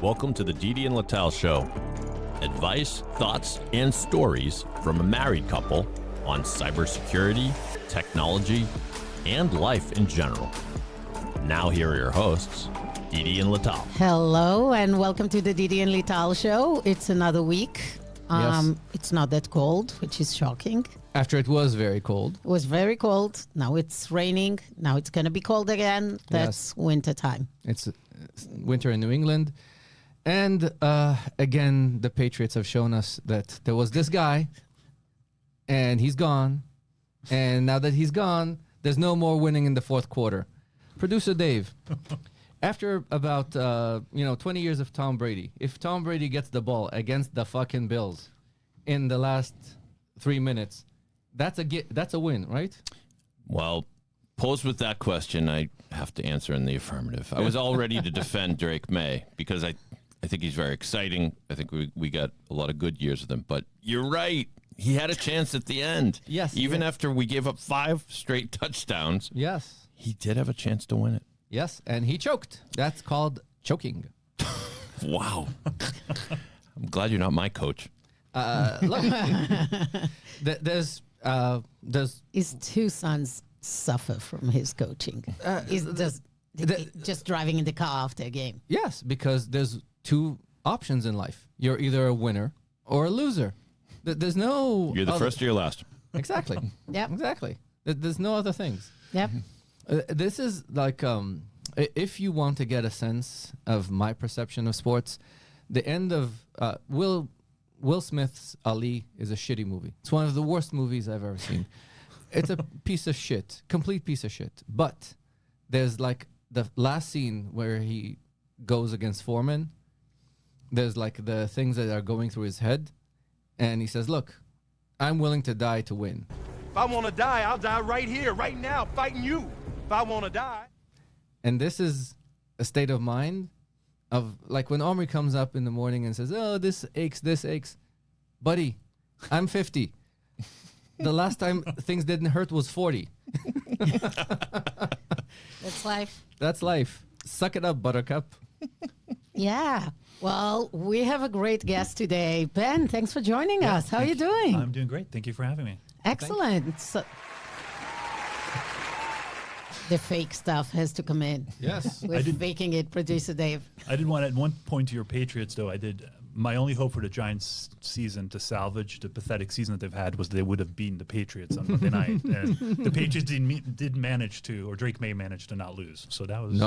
Welcome to the Didi and Lital Show. Advice, thoughts, and stories from a married couple on cybersecurity, technology, and life in general. Now here are your hosts, Didi and Lital. Hello and welcome to the Didi and Lital Show. It's another week. Yes. It's not that cold, which is shocking. After it was very cold. It was very cold. Now it's raining. Now it's going to be cold again. That's winter time. It's winter in New England. And again, the Patriots have shown us that there was this guy, and he's gone. And now that he's gone, there's no more winning in the fourth quarter. Producer Dave, after about 20 years of Tom Brady, if Tom Brady gets the ball against the fucking Bills in the last 3 minutes, that's a win, right? Well, posed with that question, I have to answer in the affirmative. I was all ready to defend Drake May because I think he's very exciting. I think we got a lot of good years with him. But you're right. He had a chance at the end. Yes. Even after we gave up 5 straight touchdowns. Yes. He did have a chance to win it. Yes, and he choked. That's called choking. Wow. I'm glad you're not my coach. Look, there's His 2 sons suffer from his coaching. He's just driving in the car after a game. yes, because there's 2 options in life. You're either a winner or a loser. There's no. You're the other- first or you're last. Exactly. Yep. Exactly. There's no other things. Yep. This is like if you want to get a sense of my perception of sports, the end of Will Smith's Ali is a shitty movie. It's one of the worst movies I've ever seen. It's a piece of shit, complete piece of shit. But there's like the last scene where he goes against Foreman. There's like the things that are going through his head, and he says, "Look, I'm willing to die to win." If I want to die, I'll die right here, right now, fighting you. If I want to die. And this is a state of mind of like when Omri comes up in the morning and says, "Oh, this aches. Buddy, I'm 50. The last time things didn't hurt was 40. That's life. That's life. Suck it up, buttercup. Yeah. Well, we have a great guest today. Ben, thanks for joining us. How are you doing? I'm doing great. Thank you for having me. Excellent. So, the fake stuff has to come in. Yes. We're faking it, producer Dave. I did want to, at one point to your Patriots, though, my only hope for the Giants season to salvage the pathetic season that they've had was they would have beaten the Patriots on Monday night. And the Patriots did manage to, or Drake May managed to not lose. So that was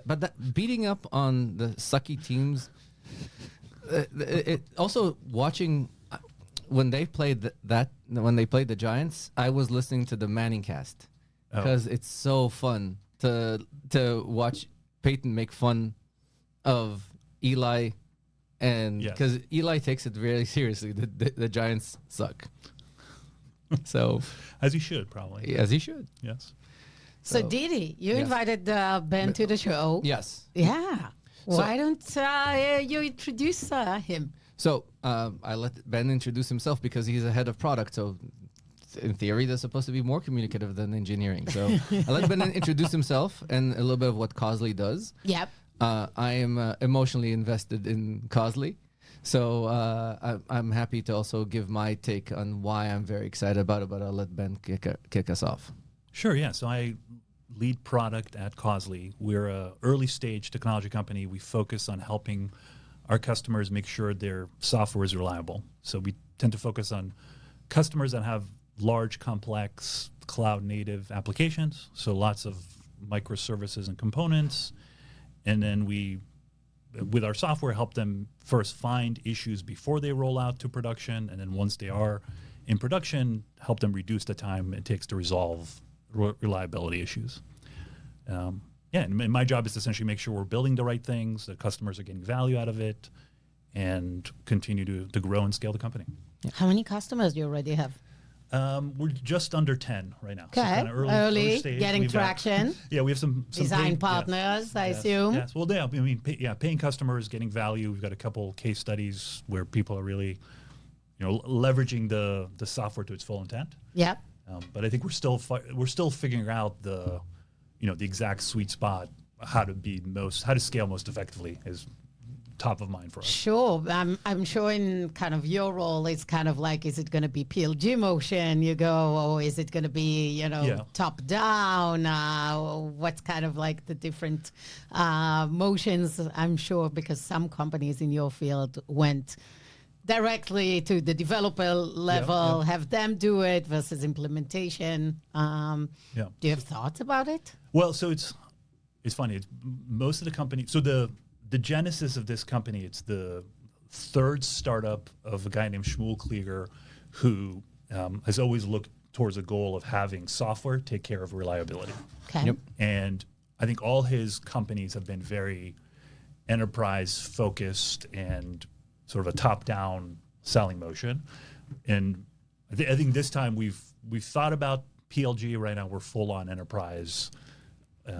but that beating up on the sucky teams, it also watching when they played when they played the Giants, I was listening to the Manning cast because it's so fun to watch Peyton make fun of Eli. And because Eli takes it really seriously, the Giants suck. So, as he should, probably. As he should. Yes. So Didi, you invited Ben to the show. Yes. Yeah. Why don't you introduce him? So I let Ben introduce himself because he's a head of product. So in theory, they're supposed to be more communicative than engineering. So I let Ben introduce himself and a little bit of what causely does. Yep. I am emotionally invested in causely, so I'm happy to also give my take on why I'm very excited about it, but I'll let Ben kick us off. Sure, yeah. So I lead product at Causely. We're an early stage technology company. We focus on helping our customers make sure their software is reliable. So we tend to focus on customers that have large, complex, cloud-native applications, so lots of microservices and components. And then we, with our software, help them first find issues before they roll out to production. And then once they are in production, help them reduce the time it takes to resolve reliability issues. And my job is to essentially make sure we're building the right things, that customers are getting value out of it, and continue to grow and scale the company. How many customers do you already have? We're just under 10 right now. Okay, So kinda early stage. getting We've got- traction. Yeah, we have some Design paid- partners, I yes, assume. Yes. Well, yeah. I mean, paying customers, getting value. We've got a couple case studies where people are really, leveraging the software to its full intent. Yep. But I think we're still figuring out the exact sweet spot how to scale most effectively is top of mind for us. Sure. I'm sure in kind of your role, it's kind of like, is it going to be PLG motion you go, or is it going to be, top down? What's kind of like the different motions? I'm sure because some companies in your field went directly to the developer level, have them do it versus implementation. Do you have thoughts about it? Well, so it's funny. It's most of the companies. So the genesis of this company, it's the third startup of a guy named Shmuel Klieger, who has always looked towards a goal of having software take care of reliability. Okay. Yep. And I think all his companies have been very enterprise focused and sort of a top-down selling motion. And I think this time we've thought about PLG. Right now we're full on enterprise.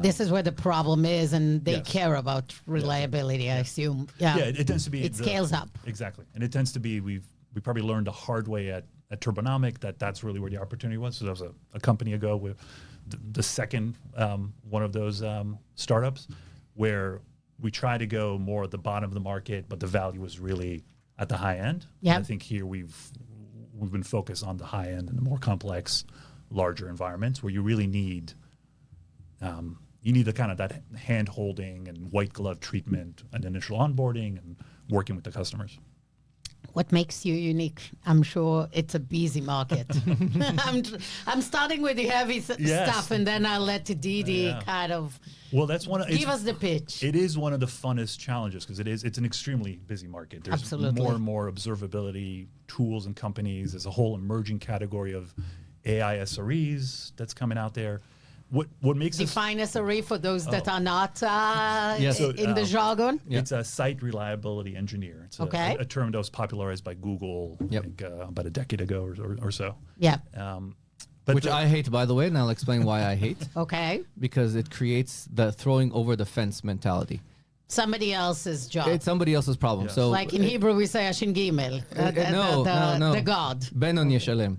This is where the problem is, and they care about reliability, I assume. Yeah, it tends to be. It scales up. Exactly. And it tends to be, we probably learned the hard way at Turbonomic that's really where the opportunity was. So that was a company ago with the second one of those startups where we try to go more at the bottom of the market, but the value was really at the high end. Yeah. I think here we've been focused on the high end and the more complex, larger environments where you really need the kind of that hand holding and white glove treatment and initial onboarding and working with the customers. What makes you unique? I'm sure it's a busy market. I'm starting with the heavy stuff, and then I'll let Didi kind of give us the pitch. It is one of the funnest challenges because it's an extremely busy market. There's Absolutely. more and more observability tools and companies. There's a whole emerging category of AI SREs that's coming out there. What makes Define SRE for those that are not in the jargon? It's a site reliability engineer. It's a term that was popularized by Google I think, about a decade ago or so. Yeah. Which I hate, by the way, and I'll explain why I hate. Okay. Because it creates the throwing over the fence mentality. Somebody else's job. It's somebody else's problem. Yeah. So like in Hebrew, we say Ashin Gimel, no. the God. Benon Yeshalem.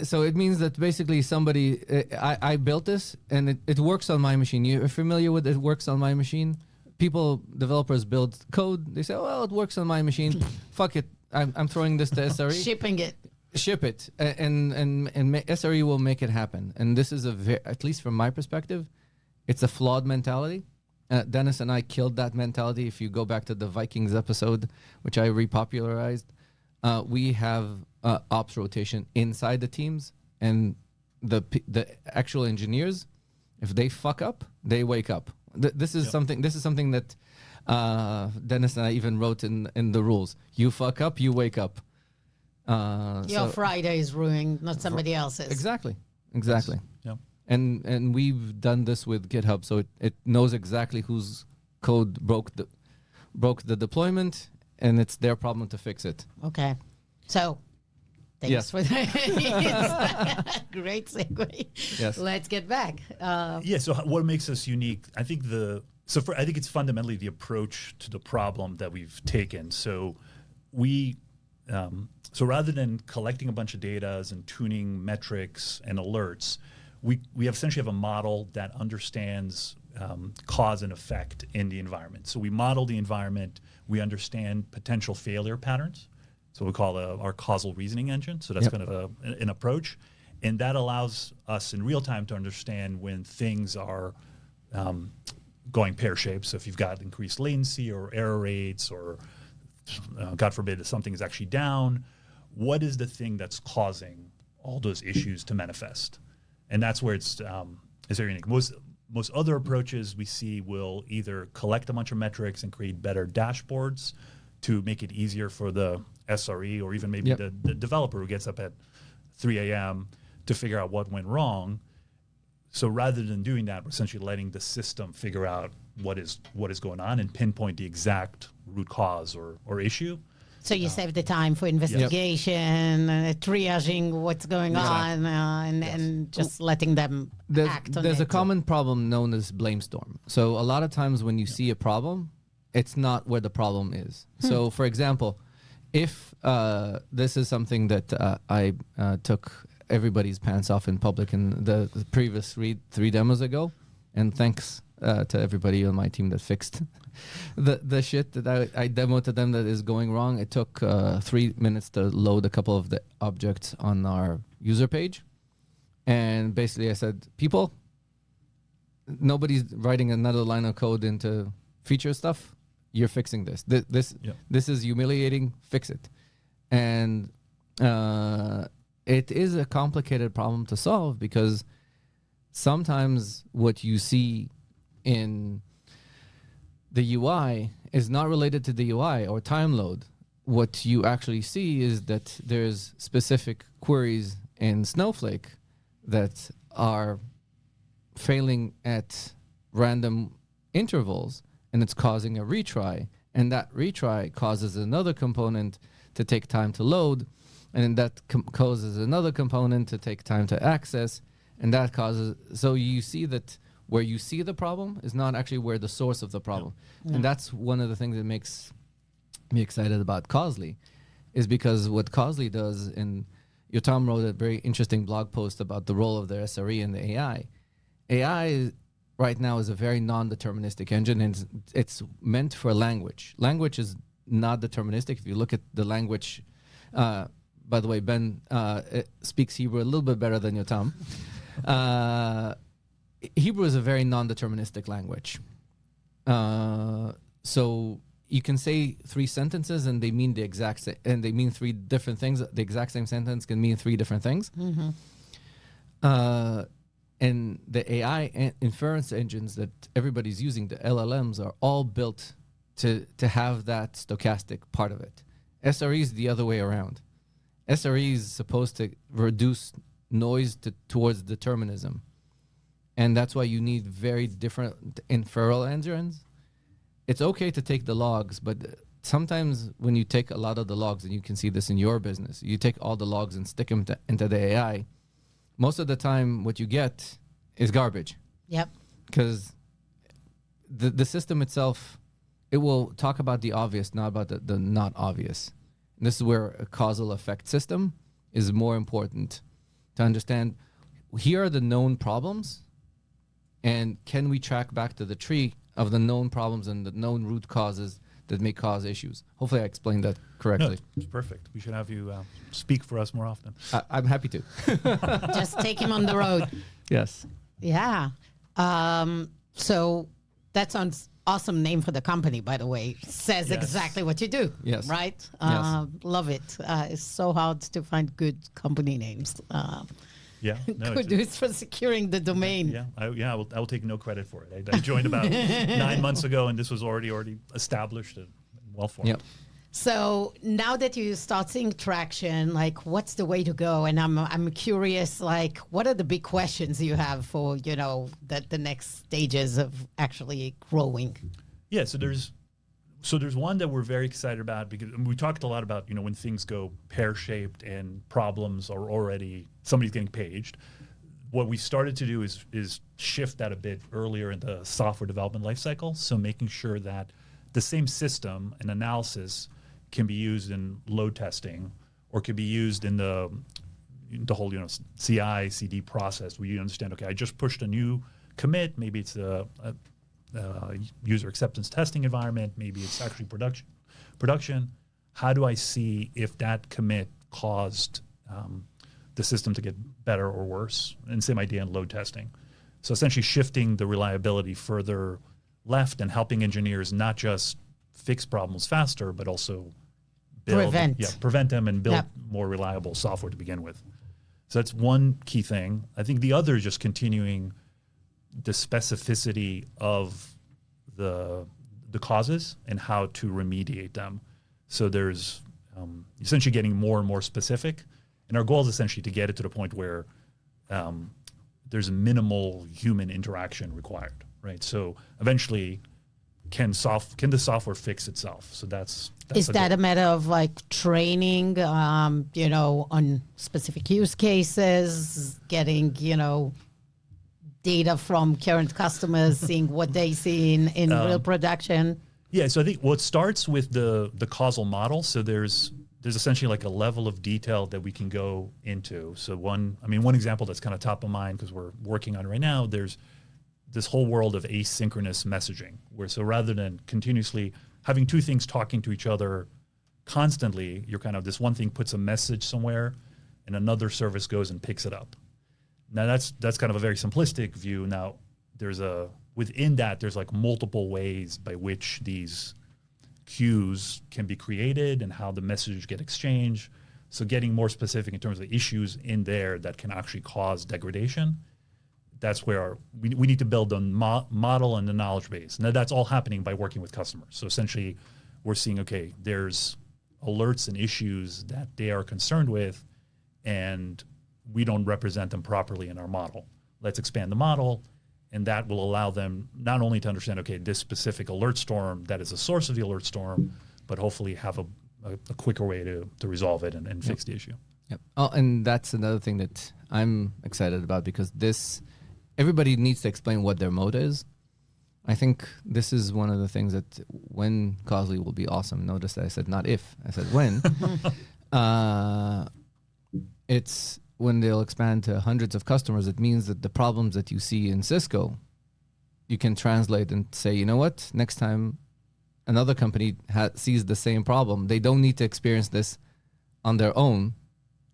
So it means that basically somebody, I built this and it works on my machine. You're familiar with it works on my machine? Developers build code. They say, oh, well, it works on my machine. Fuck it. I'm throwing this to SRE. Shipping it. Ship it. And SRE will make it happen. And this is at least from my perspective, it's a flawed mentality. Dennis and I killed that mentality. If you go back to the Vikings episode, which I repopularized, we have ops rotation inside the teams, and the actual engineers, if they fuck up, they wake up. This is something that Dennis and I even wrote in the rules. You fuck up, you wake up. Your Friday is ruined, not somebody else's. Exactly. Yeah. And we've done this with GitHub, so it knows exactly whose code broke the deployment, and it's their problem to fix it. Okay. So, thanks for that. Great segue. Yes. Let's get back. So what makes us unique? I think I think it's fundamentally the approach to the problem that we've taken. So so rather than collecting a bunch of data and tuning metrics and alerts, we essentially have a model that understands cause and effect in the environment. So we model the environment. We understand potential failure patterns. So we call our causal reasoning engine. So that's kind of an approach. And that allows us in real time to understand when things are going pear-shaped. So if you've got increased latency or error rates or, God forbid, if something is actually down, what is the thing that's causing all those issues to manifest? And that's where it's very unique. Most other approaches we see will either collect a bunch of metrics and create better dashboards to make it easier for the SRE or even maybe the developer who gets up at 3 a.m. to figure out what went wrong. So rather than doing that, we're essentially letting the system figure out what is going on and pinpoint the exact root cause or issue. So you save the time for investigation, triaging what's going on, and just letting them act on it. There's a common problem known as blame storm. So a lot of times when you see a problem, it's not where the problem is. So, for example, if this is something that I took everybody's pants off in public in the previous three demos ago, and thanks to everybody on my team that fixed the shit that I demoed to them that is going wrong. It took 3 minutes to load a couple of the objects on our user page. And basically I said, people, nobody's writing another line of code into feature stuff. You're fixing this. This is humiliating. Fix it. And it is a complicated problem to solve because sometimes what you see in the UI is not related to the UI or time load. What you actually see is that there's specific queries in Snowflake that are failing at random intervals, and it's causing a retry, and that retry causes another component to take time to load, and that causes another component to take time to access, and that causes, so you see that where you see the problem is not actually where the source of the problem. Yeah. And that's one of the things that makes me excited about Causely, is because what Causely does, and Yotam wrote a very interesting blog post about the role of the SRE and the AI. AI right now is a very non-deterministic engine, and it's meant for language. Language is not deterministic. If you look at the language, by the way, Ben speaks Hebrew a little bit better than Yotam. Hebrew is a very non-deterministic language. So you can say 3 sentences and they mean the exact same, and they mean 3 different things. The exact same sentence can mean 3 different things. Mm-hmm. And the AI inference engines that everybody's using, the LLMs, are all built to have that stochastic part of it. SRE is the other way around. SRE is supposed to reduce noise towards determinism. And that's why you need very different inferral engines. It's okay to take the logs, but sometimes when you take a lot of the logs, and you can see this in your business, you take all the logs and stick them into the AI, most of the time what you get is garbage. Yep. Because the system itself, it will talk about the obvious, not about the not obvious. And this is where a causal effect system is more important to understand. Here are the known problems, and can we track back to the tree of the known problems and the known root causes that may cause issues? Hopefully I explained that correctly. No, it's perfect. We should have you speak for us more often. I'm happy to. Just take him on the road. Yes. Yeah. So that sounds awesome name for the company, by the way. Says exactly what you do. Yes. Right? Yes. Love it. It's so hard to find good company names. Yeah, no, kudos for securing the domain. Yeah, I will take no credit for it. I joined about 9 months ago, and this was already established and well formed. Yep. So now that you start seeing traction, like what's the way to go? And I'm curious, like what are the big questions you have for the next stages of actually growing? Yeah, so there's one that we're very excited about, because we talked a lot about, when things go pear-shaped and problems are already, somebody's getting paged. What we started to do is shift that a bit earlier in the software development lifecycle. So making sure that the same system and analysis can be used in load testing, or could be used in the whole, CI, CD process, where you understand, okay, I just pushed a new commit, maybe it's a user acceptance testing environment, maybe it's actually production. How do I see if that commit caused the system to get better or worse? And same idea in load testing. So essentially shifting the reliability further left and helping engineers not just fix problems faster, but also prevent them and build more reliable software to begin with. So that's one key thing. I think the other is just continuing the specificity of the causes and how to remediate them. So there's essentially getting more and more specific. And our goal is essentially to get it to the point where there's minimal human interaction required, right? So eventually, can the software fix itself? So that's is that a matter of like training, on specific use cases, getting, data from current customers, seeing what they see in real production? Yeah, so I think what starts with the causal model. So there's essentially like a level of detail that we can go into. So one example that's kind of top of mind because we're working on it right now, there's this whole world of asynchronous messaging, where so rather than continuously having two things talking to each other constantly, you're kind of this one thing puts a message somewhere and another service goes and picks it up. Now that's kind of a very simplistic view. Now within that, there's like multiple ways by which these queues can be created and how the messages get exchanged. So getting more specific in terms of the issues in there that can actually cause degradation, that's where we need to build a model and the knowledge base. Now that's all happening by working with customers. So essentially we're seeing, okay, there's alerts and issues that they are concerned with and we don't represent them properly in our model. Let's expand the model, and that will allow them not only to understand, okay, this specific alert storm that is a source of the alert storm, but hopefully have a quicker way to resolve it and fix the issue. Yep. Oh, and that's another thing that I'm excited about, because everybody needs to explain what their mode is. I think this is one of the things that when Causely will be awesome. Notice that I said not if, I said when. It's when they'll expand to hundreds of customers, it means that the problems that you see in Cisco, you can translate and say, you know what, next time another company sees the same problem, they don't need to experience this on their own.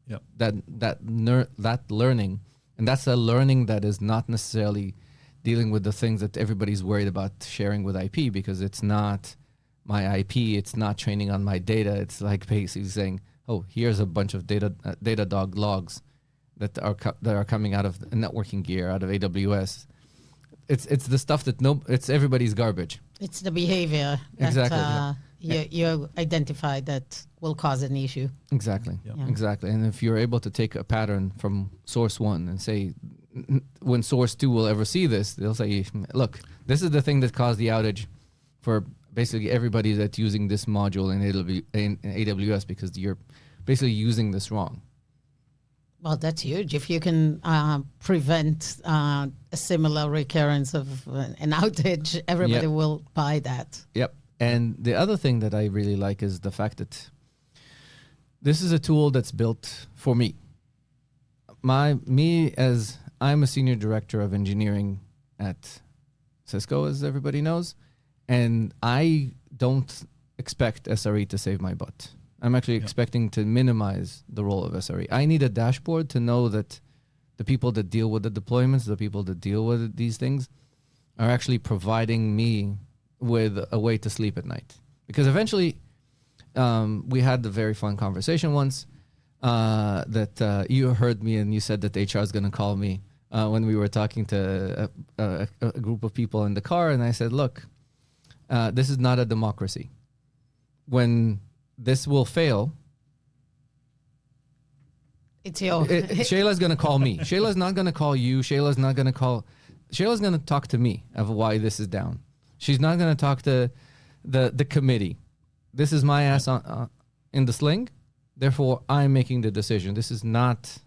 Yep. That learning, and that's a learning that is not necessarily dealing with the things that everybody's worried about sharing with IP, because it's not my IP, it's not training on my data. It's like basically saying, oh, here's a bunch of Datadog logs that are coming out of networking gear, out of AWS. It's the stuff that it's everybody's garbage. It's the behavior that you identify that will cause an issue. Exactly. Exactly. And if you're able to take a pattern from source one and say, when source two will ever see this, they'll say, look, this is the thing that caused the outage for basically everybody that's using this module in AWS, because you're basically using this wrong. Well, that's huge. If you can prevent a similar recurrence of an outage, everybody will buy that. Yep. And the other thing that I really like is the fact that this is a tool that's built for me. As I'm a senior director of engineering at Cisco, as everybody knows, and I don't expect SRE to save my butt. I'm actually expecting to minimize the role of SRE. I need a dashboard to know that the people that deal with the deployments, the people that deal with these things, are actually providing me with a way to sleep at night. Because eventually, we had a very fun conversation once that you heard me and you said that HR is going to call me when we were talking to a group of people in the car. And I said, look, this is not a democracy. When this will fail, it's your Shayla's going to call me. Shayla's not going to call you. Shayla's going to talk to me of why this is down. She's not going to talk to the committee. This is my ass in the sling. Therefore, I'm making the decision. This is not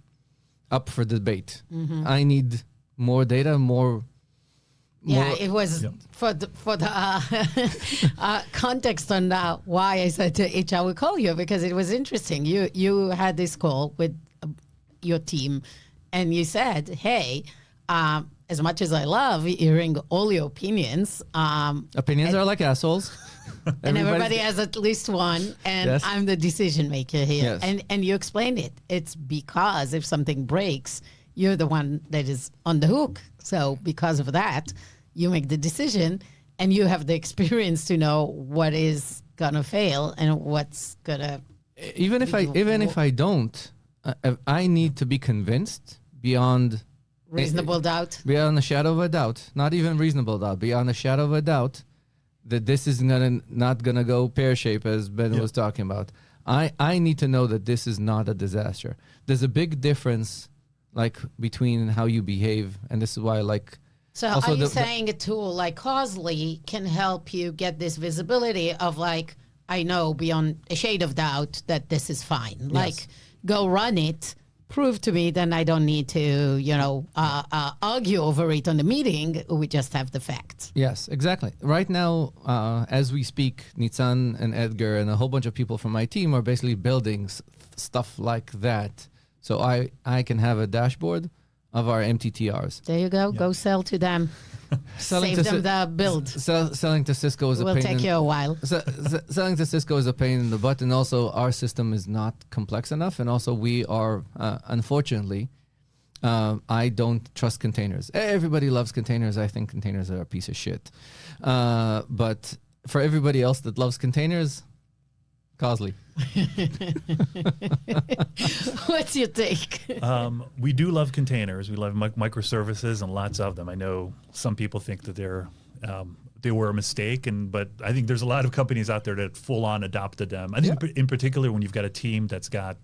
up for debate. Mm-hmm. I need more data, more. It was for the context on why I said to HR will call you, because it was interesting. You had this call with your team, and you said, "Hey, as much as I love hearing all your opinions, opinions are like assholes." And everybody has at least one, and I'm the decision maker here. Yes. And you explained it. It's because if something breaks, you're the one that is on the hook. So because of that, you make the decision, and you have the experience to know what is gonna fail and what's gonna. Even if I don't, I need to be convinced beyond reasonable doubt. Beyond a shadow of a doubt, not even reasonable doubt, beyond a shadow of a doubt, that this is not gonna go pear-shaped, as Ben was talking about. I need to know that this is not a disaster. There's a big difference, like, between how you behave, and this is why I like. So are you saying a tool like Causely can help you get this visibility of, like, I know beyond a shade of doubt that this is fine. Yes. Like, go run it. Prove to me, then I don't need to, argue over it on the meeting. We just have the facts. Yes, exactly. Right now, as we speak, Nitzan and Edgar and a whole bunch of people from my team are basically building stuff like that. So I can have a dashboard of our MTTRs. There you go. Go sell to them. Selling Save to them the build. Selling to Cisco is a Will pain. take you a while. Selling to Cisco is a pain in the butt, and also our system is not complex enough, and also we are, unfortunately, I don't trust containers. Everybody loves containers. I think containers are a piece of shit. But for everybody else that loves containers, causely. What's your take? We do love containers. We love microservices and lots of them. I know some people think that they were a mistake, but I think there's a lot of companies out there that full on adopted them. I think in particular when you've got a team that's got,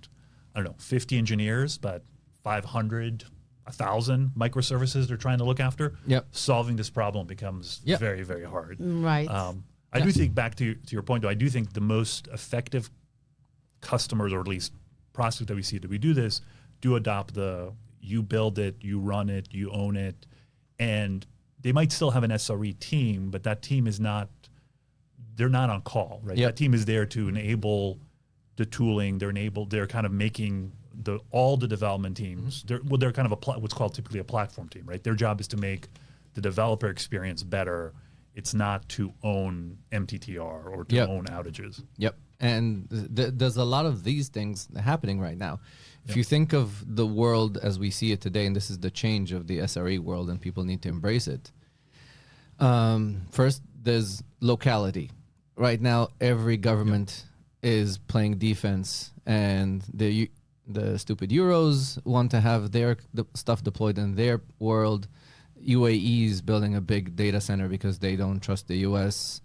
50 engineers, but 500, 1,000 microservices they're trying to look after. Solving this problem becomes very, very hard. Right. I do think, back to your point, though, I do think the most effective customers, or at least prospects that we see that we do this, do adopt you build it, you run it, you own it, and they might still have an SRE team, but that team they're not on call, right? That team is there to enable the tooling. They're kind of making all the development teams. They're kind of what's called typically a platform team, right? Their job is to make the developer experience better. It's not to own MTTR or to own outages. And there's a lot of these things happening right now. If you think of the world as we see it today, and this is the change of the SRE world, and people need to embrace it. First, there's locality. Right now, every government is playing defense, and the stupid Euros want to have their stuff deployed in their world. UAE is building a big data center because they don't trust the US.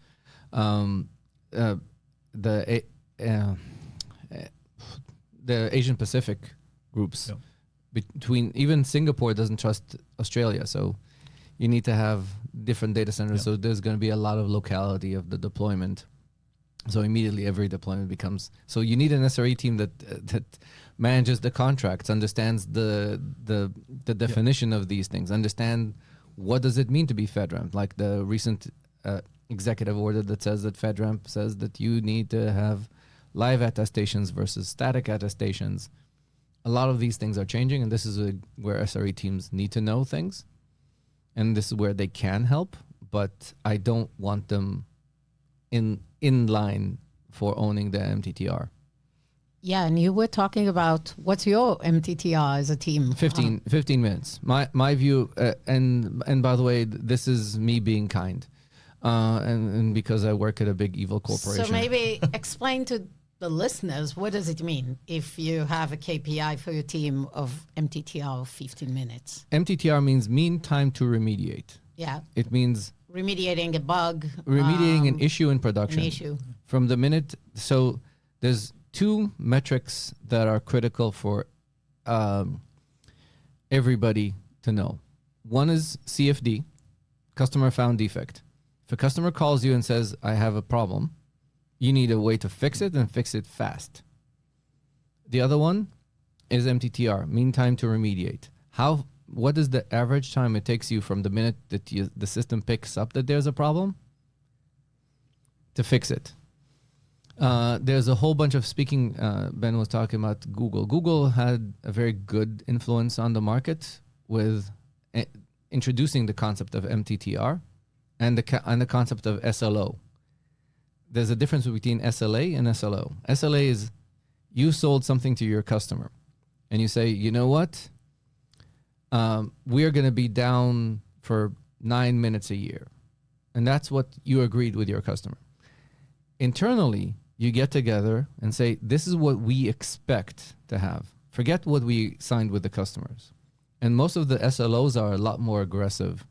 The Asian Pacific groups, between even Singapore doesn't trust Australia, so you need to have different data centers. So there's going to be a lot of locality of the deployment. So immediately every deployment becomes, so you need an SRE team that manages the contracts, understands the definition of these things, understand what does it mean to be FedRAMP, like the recent executive order that says that FedRAMP says that you need to have live attestations versus static attestations. A lot of these things are changing, and this is where SRE teams need to know things, and this is where they can help, but I don't want them in line for owning the MTTR. Yeah, and you were talking about what's your MTTR as a team? 15 minutes. My view, and by the way, this is me being kind, and because I work at a big evil corporation. So maybe explain to the listeners, what does it mean if you have a KPI for your team of MTTR of 15 minutes? MTTR means mean time to remediate. Yeah. It means remediating a bug. Remediating an issue in production. An issue. From the minute, so there's two metrics that are critical for everybody to know. One is CFD, customer found defect. If a customer calls you and says, I have a problem, you need a way to fix it and fix it fast. The other one is MTTR, mean time to remediate. What is the average time it takes you from the minute that the system picks up that there's a problem to fix it? There's a whole bunch of speaking. Ben was talking about Google. Google had a very good influence on the market with introducing the concept of MTTR and the concept of SLO. There's a difference between SLA and SLO. SLA is you sold something to your customer and you say, you know what? We are going to be down for 9 minutes a year. And that's what you agreed with your customer. Internally, you get together and say, this is what we expect to have. Forget what we signed with the customers. And most of the SLOs are a lot more aggressive.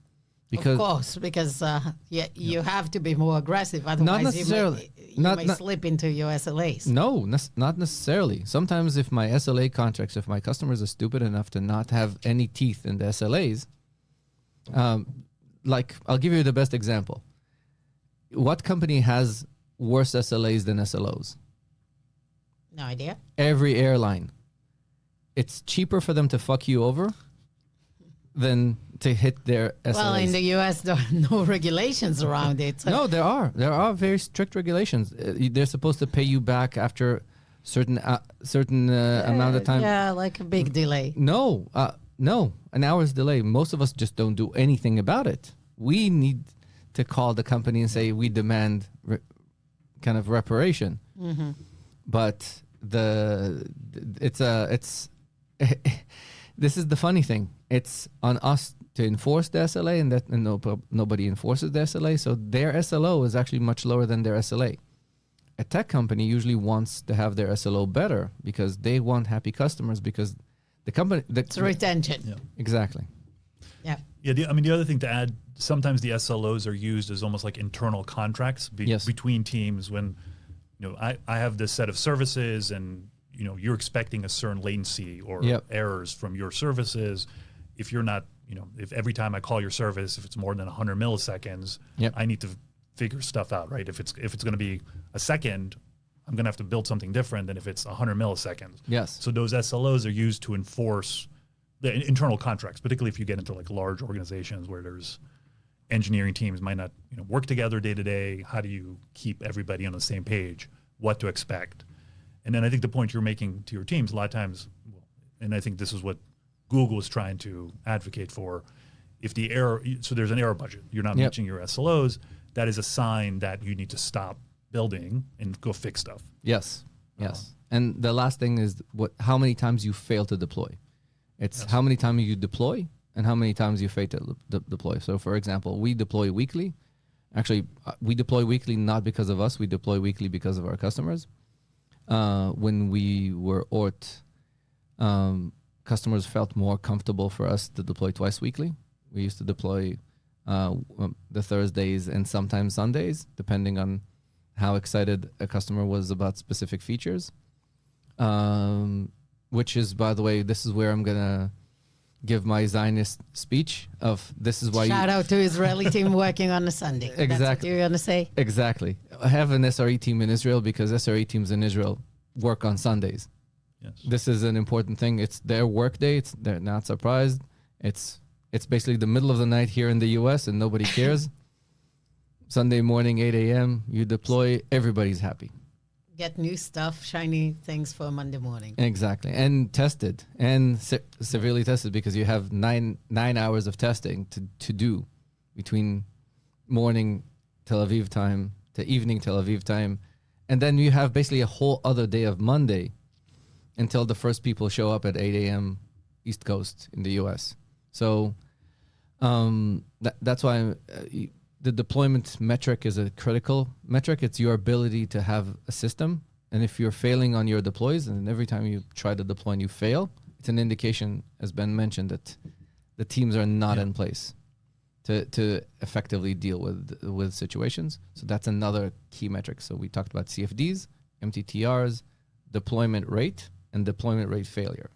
Because, of course, because you have to be more aggressive. Otherwise, not necessarily. you may slip into your SLAs. No, not necessarily. Sometimes if my SLA contracts, if my customers are stupid enough to not have any teeth in the SLAs, like I'll give you the best example. What company has worse SLAs than SLOs? No idea. Every airline. It's cheaper for them to fuck you over than to hit their SLAs. Well, in the U.S., there are no regulations around it. No, there are. There are very strict regulations. They're supposed to pay you back after certain amount of time. Yeah, like a big delay. No, No, an hour's delay. Most of us just don't do anything about it. We need to call the company and say we demand kind of reparation. Mm-hmm. But this is the funny thing. It's on us to enforce the SLA, and nobody enforces the SLA. So their SLO is actually much lower than their SLA. A tech company usually wants to have their SLO better because they want happy customers, because the company... It's retention. Yeah. Exactly. Yeah. Yeah, the other thing to add, sometimes the SLOs are used as almost like internal contracts between teams when, I have this set of services and, you're expecting a certain latency or errors from your services. If you're not, if every time I call your service, if it's more than 100 milliseconds, I need to figure stuff out, right? If it's going to be a second, I'm going to have to build something different than if it's 100 milliseconds. Yes. So those SLOs are used to enforce the internal contracts, particularly if you get into like large organizations where there's engineering teams might not work together day to day. How do you keep everybody on the same page? What to expect? And then I think the point you're making to your teams a lot of times, and I think this is what Google is trying to advocate for. If the error, so there's an error budget, you're not reaching your SLOs, that is a sign that you need to stop building and go fix stuff. Yes. And the last thing is how many times you fail to deploy. It's how many times you deploy and how many times you fail to deploy. So, for example, we deploy weekly. Actually, we deploy weekly not because of us. We deploy weekly because of our customers. When we were ORT, customers felt more comfortable for us to deploy twice weekly. We used to deploy the Thursdays and sometimes Sundays, depending on how excited a customer was about specific features. Which is, by the way, this is where I'm going to give my Zionist speech of this is why Shout out to Israeli team working on a Sunday. Exactly. That's what you're going to say? Exactly. I have an SRE team in Israel because SRE teams in Israel work on Sundays. Yes. This is an important thing. It's their work day. They're not surprised. It's basically the middle of the night here in the US and nobody cares. Sunday morning, 8 a.m., you deploy, everybody's happy. Get new stuff, shiny things for Monday morning. Exactly. And tested and severely tested, because you have nine hours of testing to do between morning Tel Aviv time to evening Tel Aviv time. And then you have basically a whole other day of Monday until the first people show up at 8 a.m. East Coast in the US. So that's why the deployment metric is a critical metric. It's your ability to have a system. And if you're failing on your deploys, and every time you try to deploy and you fail, it's an indication, as Ben mentioned, that the teams are not in place to effectively deal with situations. So that's another key metric. So we talked about CFDs, MTTRs, deployment rate, and deployment rate failure.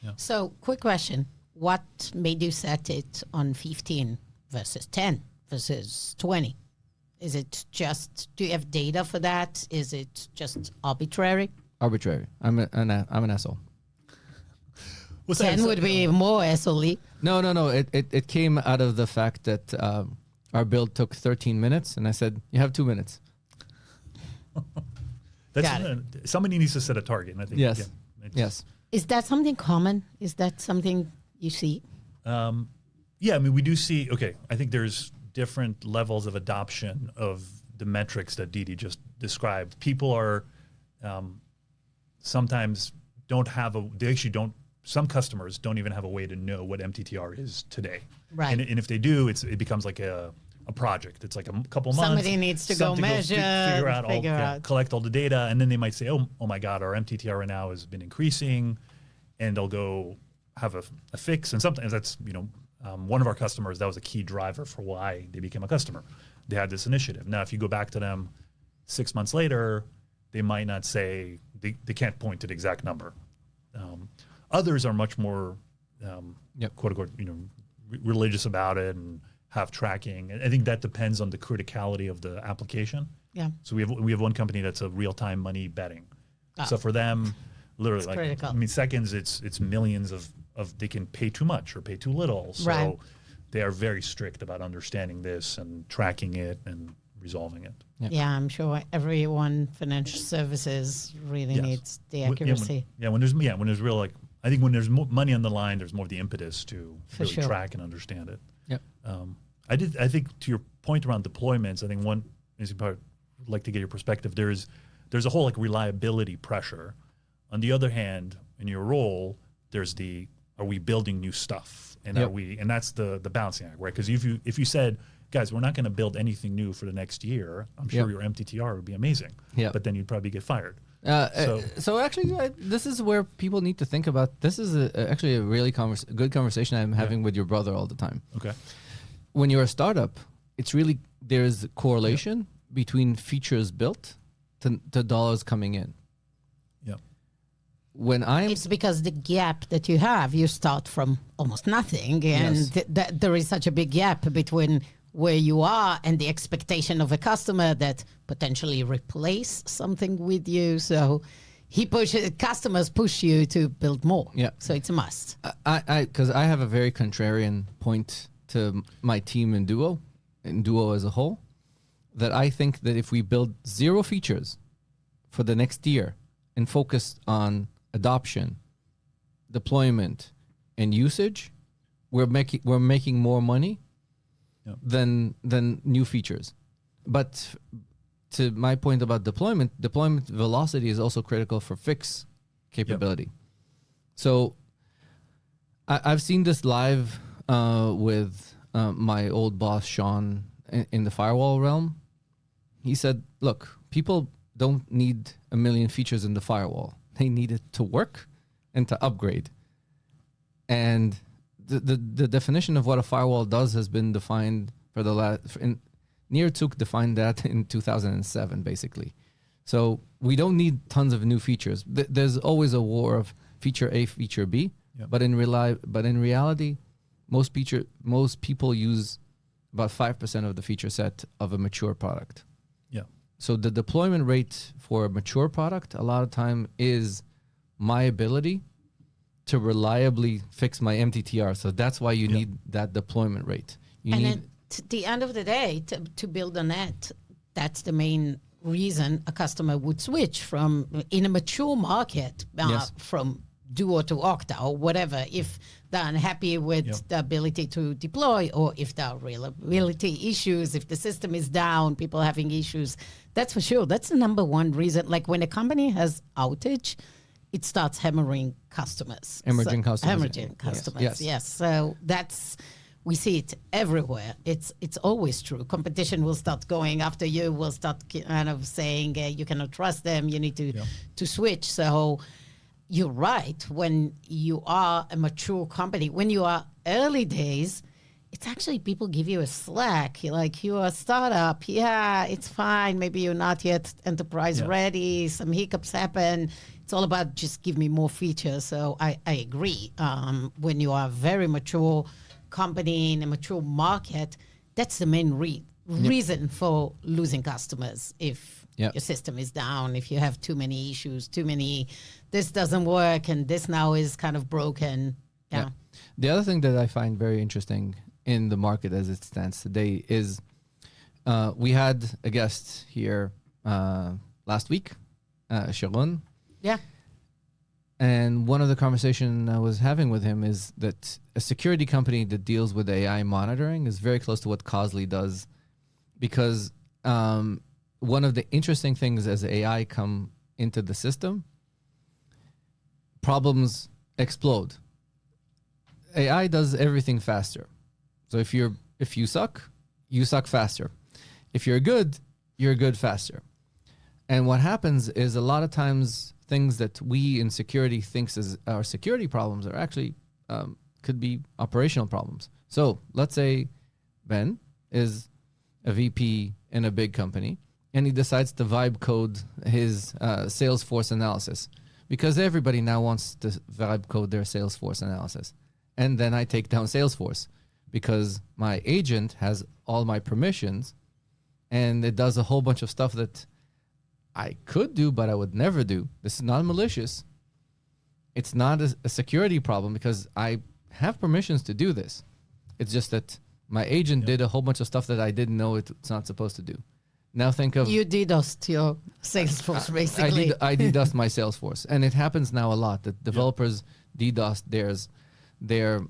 Yeah. So quick question. What made you set it on 15 versus 10? Versus 20? Is it just, do you have data for that? Is it just arbitrary? Arbitrary. I'm an asshole. 10 would be more SLE. No. It came out of the fact that our build took 13 minutes, and I said, you have 2 minutes. Somebody needs to set a target. And I think, yes. Yes. Is that something common? Is that something you see? Yeah, I mean, we do see, I think there's different levels of adoption of the metrics that Didi just described. People are sometimes some customers don't even have a way to know what MTTR is today. Right. And if they do, it becomes like a project. It's like a couple months. Somebody needs to go measure, figure out. Collect all the data, and then they might say, oh my God, our MTTR right now has been increasing, and they'll go have a fix. And sometimes that's, one of our customers, that was a key driver for why they became a customer. They had this initiative. Now, if you go back to them 6 months later, they might not say, they can't point to the exact number. Others are much more, quote unquote, religious about it and have tracking. And I think that depends on the criticality of the application. Yeah. So we have one company that's a real-time money betting. So for them, literally, it's critical. seconds, it's millions of they can pay too much or pay too little. So they are very strict about understanding this and tracking it and resolving it. Yeah, I'm sure everyone financial services really needs the accuracy. When there's real like I think when there's money on the line, there's more of the impetus to really sure. track and understand it. Yep. I think to your point around deployments, I think one is part. I'd like to get your perspective. There's a whole like reliability pressure. On the other hand, in your role, there's are we building new stuff, and Yep. and that's the balancing act, right? Because if you said, guys, we're not going to build anything new for the next year, I'm sure Yep. your MTTR would be amazing. Yep. But then you'd probably get fired. So actually, this is where people need to think about. This is actually a really good conversation I'm having with your brother all the time. Okay. When you're a startup, it's really there's correlation between features built to dollars coming in. Yeah. When It's because the gap that you have, you start from almost nothing, and Yes. there is such a big gap between where you are and the expectation of a customer that potentially replace something with you. So customers push you to build more. Yeah. So it's a must. because I have a very contrarian point to my team in Duo as a whole, that I think that if we build 0 features for the next year and focus on adoption, deployment, and usage, we're making more money than new features. But to my point about deployment velocity is also critical for fix capability. So I've seen this live with my old boss, Sean, in the firewall realm. He said, look, people don't need a million features in the firewall. They need it to work and to upgrade. And the definition of what a firewall does has been defined for the last... Neertuk defined that in 2007, basically. So we don't need tons of new features. There's always a war of feature A, feature B. Yep. But in reality, most people use about 5% of the feature set of a mature product. Yeah. So the deployment rate for a mature product a lot of time is my ability to reliably fix my MTTR. So that's why you need that deployment rate. At the end of the day, to build on that, that's the main reason a customer would switch from, in a mature market, from Duo to Okta or whatever, if they're unhappy with the ability to deploy, or if there are reliability issues, if the system is down, people having issues. That's for sure. That's the number one reason. Like when a company has outage, it starts hammering customers. Hemorrhaging customers. Hemorrhaging customers, yes. So we see it everywhere. It's always true. Competition will start going after you, will start kind of saying you cannot trust them, you need to switch. So you're right. When you are a mature company, when you are early days, it's actually people give you a slack. You're like, you're a startup. Yeah, it's fine. Maybe you're not yet enterprise ready. Some hiccups happen. It's all about just give me more features. So I agree. When you are a very mature company in a mature market, that's the main reason for losing customers. If your system is down, if you have too many issues, this doesn't work, and this now is kind of broken. Yeah. The other thing that I find very interesting in the market as it stands today is we had a guest here last week, Sharon. Yeah. And one of the conversation I was having with him is that a security company that deals with AI monitoring is very close to what Causely does, because one of the interesting things as AI come into the system, problems explode. AI does everything faster. So if you suck, you suck faster. If you're good faster. And what happens is a lot of times things that we in security thinks as our security problems are actually could be operational problems. So let's say Ben is a VP in a big company and he decides to vibe code his Salesforce analysis, because everybody now wants to vibe code their Salesforce analysis. And then I take down Salesforce because my agent has all my permissions and it does a whole bunch of stuff that I could do, but I would never do. This is not malicious. It's not a security problem because I have permissions to do this. It's just that my agent did a whole bunch of stuff that I didn't know it's not supposed to do. Now think of... You DDoSed your Salesforce, basically. I DDoSed my Salesforce. And it happens now a lot that developers DDoS, there's their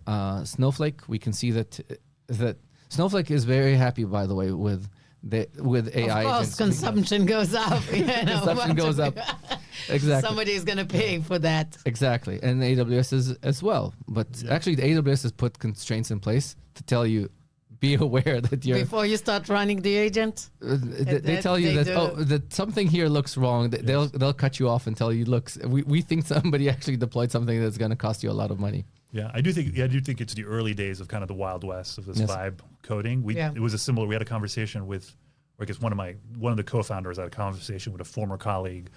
Snowflake. We can see that Snowflake is very happy, by the way, with AI. Of course, consumption goes up. Consumption goes up. Exactly. Somebody's going to pay for that. Exactly. And AWS is as well. But actually, the AWS has put constraints in place to tell you, be aware that you're... Before you start running the agent? They tell you that something here looks wrong. They'll cut you off and tell you, look, we think somebody actually deployed something that's going to cost you a lot of money. Yeah, I do think it's the early days of kind of the Wild West of this vibe coding. It was we had a conversation with, or I guess one of the co-founders had a conversation with a former colleague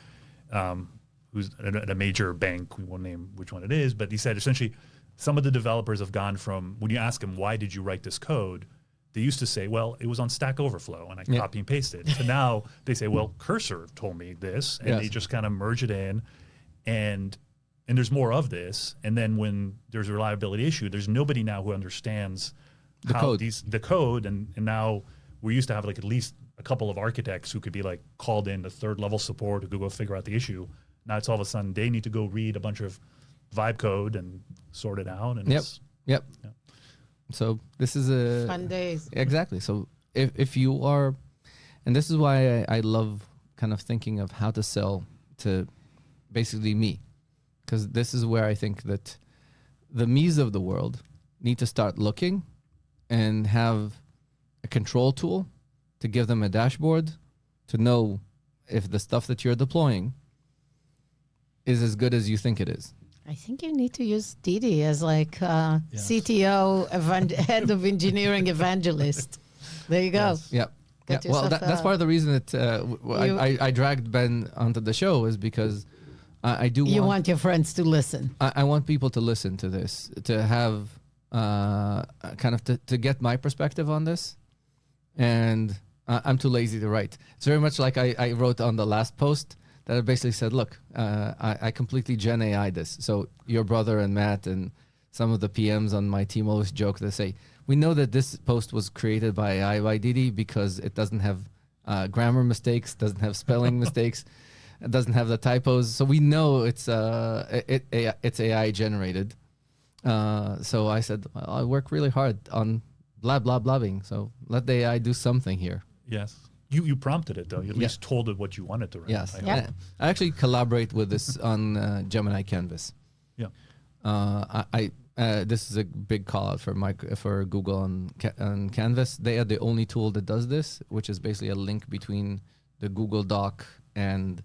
who's at a major bank. We won't name which one it is, but he said essentially some of the developers have gone from, when you ask them, why did you write this code? They used to say, well, it was on Stack Overflow and I copy and pasted. So now they say, well, Cursor told me this, and they just kind of merge it in, and there's more of this. And then when there's a reliability issue, there's nobody now who understands the code. And now we used to have like at least a couple of architects who could be like called in to third level support to go figure out the issue. Now it's all of a sudden they need to go read a bunch of vibe code and sort it out. And Yep. So this is a fun days. Exactly. So if you are, and this is why I love kind of thinking of how to sell to basically me, because this is where I think that the me's of the world need to start looking and have a control tool to give them a dashboard to know if the stuff that you're deploying is as good as you think it is. I think you need to use Didi as like CTO, head of engineering evangelist. There you go. Yes. Yeah. Well, that's part of the reason that I dragged Ben onto the show is because I do. You want your friends to listen. I want people to listen to this, to have kind of to get my perspective on this, and I'm too lazy to write. It's very much like I wrote on the last post that I basically said, look, I completely Gen AI this. So your brother and Matt and some of the PMs on my team always joke. They say, we know that this post was created by AI by Didi because it doesn't have grammar mistakes, doesn't have spelling mistakes, it doesn't have the typos. So we know it's AI generated. So I said, well, I work really hard on blah, blah, blabbing. So let the AI do something here. Yes. You prompted it, though. You at least told it what you wanted to write. Yes. I actually collaborate with this on Gemini Canvas. Yeah. This is a big call out for Google on Canvas. They are the only tool that does this, which is basically a link between the Google Doc and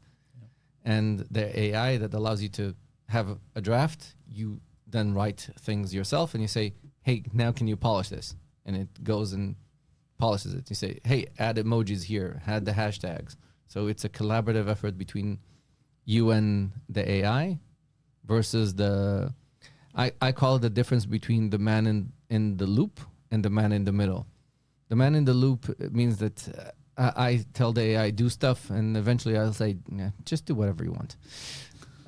the AI that allows you to have a draft. You then write things yourself, and you say, "Hey, now can you polish this?" And it goes and polishes it. You say, hey, add emojis here, add the hashtags. So it's a collaborative effort between you and the AI versus I call it the difference between the man in the loop and the man in the middle. The man in the loop means that I tell the AI do stuff, and eventually I'll say, yeah, just do whatever you want.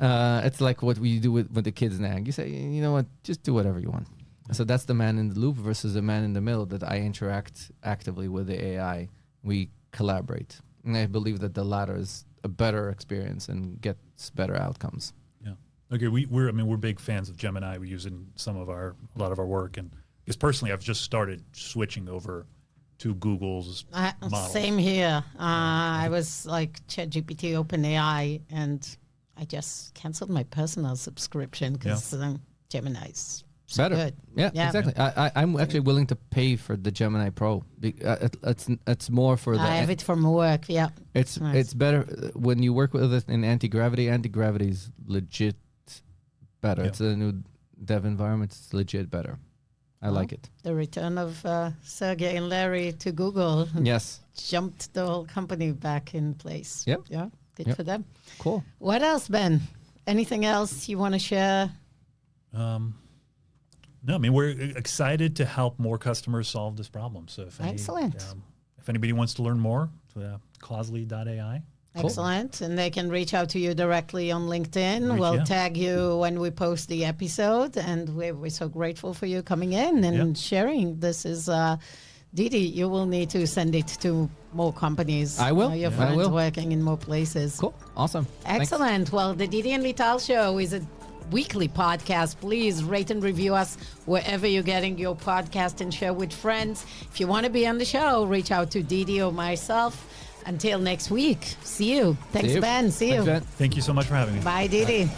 It's like what we do with the kids nag. You say, you know what, just do whatever you want. So that's the man in the loop versus the man in the middle that I interact actively with the AI. We collaborate. And I believe that the latter is a better experience and gets better outcomes. Yeah. Okay. We're big fans of Gemini. We use it in a lot of our work. And because personally, I've just started switching over to Google's models. Same here. I was like ChatGPT, OpenAI, and I just canceled my personal subscription because Gemini's better. Good. Yeah, exactly. I'm actually willing to pay for the Gemini Pro. It's more for the. I have it from work. Yeah, it's nice. It's better when you work with it in anti-gravity. Anti-gravity is legit better. It's a new dev environment. It's legit better. I like it. The return of Sergey and Larry to Google. Yes, jumped the whole company back in place. Yep. Yeah. Good for them. Cool. What else, Ben? Anything else you want to share? No, we're excited to help more customers solve this problem. So if anybody wants to learn more, causely.ai. Excellent. And they can reach out to you directly on LinkedIn. We'll tag you when we post the episode. And we're so grateful for you coming in and sharing. This is Didi. You will need to send it to more companies. I will. Your friends working in more places. Cool. Awesome. Excellent. Well, the Didi and Lital show is a weekly podcast. Please rate and review us wherever you're getting your podcast and share with friends. If you want to be on the show, reach out to Didi or myself. Until next week, see you. Thanks, Ben. See you. Thanks, Ben. Thank you so much for having me. Bye, Didi.